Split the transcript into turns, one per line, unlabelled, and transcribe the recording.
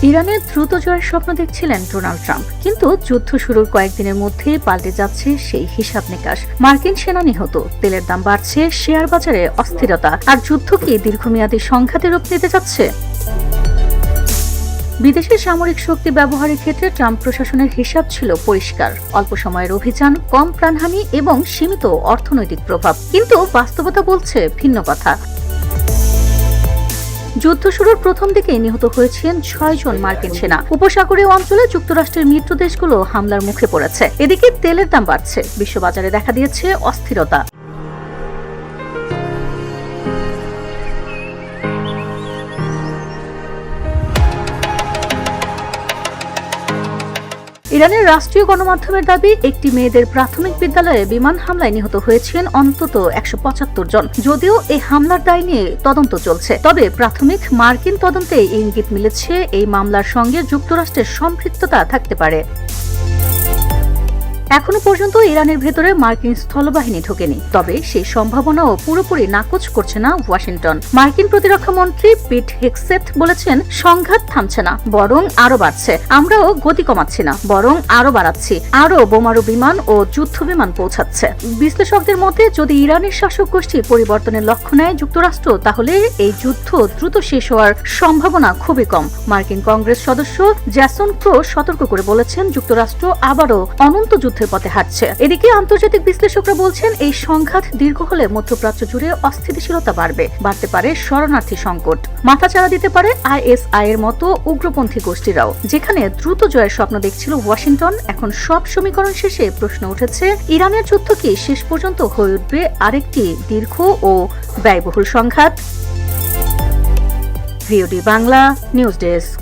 ইরানের দ্রুত জয়ের স্বপ্ন দেখছিলেন ডোনাল্ড ট্রাম্প, কিন্তু যুদ্ধ শুরুর কয়েকদিনের মধ্যেই পাল্টে যাচ্ছে সেই হিসাব নিকাশ। মার্কিন সেনা নিহত, তেলের দাম বাড়ছে, শেয়ার বাজারে অস্থিরতা, আর যুদ্ধ কি দীর্ঘমেয়াদী সংঘাতে রূপ নিতে যাচ্ছে? বিদেশের সামরিক শক্তি ব্যবহারের ক্ষেত্রে ট্রাম্প প্রশাসনের হিসাব ছিল পরিষ্কার: অল্প সময়ের অভিযান, কম প্রাণহানি এবং সীমিত অর্থনৈতিক প্রভাব। কিন্তু বাস্তবতা বলছে ভিন্ন কথা। যুদ্ধ শুরুর প্রথম দিকে নিহত হয়েছেন 6 জন মার্কিন সেনা। উপসাগরীয় অঞ্চলে যুক্তরাষ্ট্রের মিত্র দেশগুলো হামলার মুখে পড়েছে। এদিকে তেলের দাম বাড়ছে, বিশ্ববাজারে দেখা দিয়েছে অস্থিরতা। ইরানের রাষ্ট্রীয় গণমাধ্যমের দাবি, একটি মেয়েদের প্রাথমিক বিদ্যালয়ে বিমান হামলায় নিহত হয়েছেন অন্তত 175 জন। যদিও এই হামলার দায় নিয়ে তদন্ত চলছে, তবে প্রাথমিক মার্কিন তদন্তে ইঙ্গিত মিলেছে এই মামলার সঙ্গে যুক্তরাষ্ট্রের সম্পৃক্ততা থাকতে পারে। এখনো পর্যন্ত ইরানের ভেতরে মার্কিন স্থলবাহিনী ঢোকেনি, তবে সেই সম্ভাবনাও পুরোপুরি নাকচ করছে না ওয়াশিংটন। মার্কিন প্রতিরক্ষা মন্ত্রী পিট হেগসেথ বলেছেন, সংঘাত থামছে না, বরং আরো বাড়ছে। আমরাও গতি কমাচ্ছি না, বরং আরো বাড়াচ্ছি। আরো বোমারু বিমান ও যুদ্ধ বিমান পৌঁছাচ্ছে। বিশ্লেষকদের মতে, যদি ইরানের শাসক গোষ্ঠী পরিবর্তনের লক্ষ্য নেয় যুক্তরাষ্ট্র, তাহলে এই যুদ্ধ দ্রুত শেষ হওয়ার সম্ভাবনা খুবই কম। মার্কিন কংগ্রেস সদস্য জ্যাসন ক্রো সতর্ক করে বলেছেন, যুক্তরাষ্ট্র আবারও অনন্ত যুদ্ধের পথে হাঁটছে। এদিকে আন্তর্জাতিক বিশ্লেষকরা বলছেন, এই সংঘাত দীর্ঘ হলে মধ্যপ্রাচ্য জুড়ে অস্থিতিশীলতা বাড়তে পারে শরণার্থী সংকট, মাথাচাড়া দিতে পারে ISI এর মতো উগ্রপন্থী গোষ্ঠীরাও। যেখানে দ্রুত জয়ের স্বপ্ন দেখছিল ওয়াশিংটন, এখন সব সমীকরণ শেষে প্রশ্ন উঠেছে, ইরানের যুদ্ধ কি শেষ পর্যন্ত হয়ে উঠবে আরেকটি দীর্ঘ ও ব্যয়বহুল সংঘাত? VOD Bangla news desk.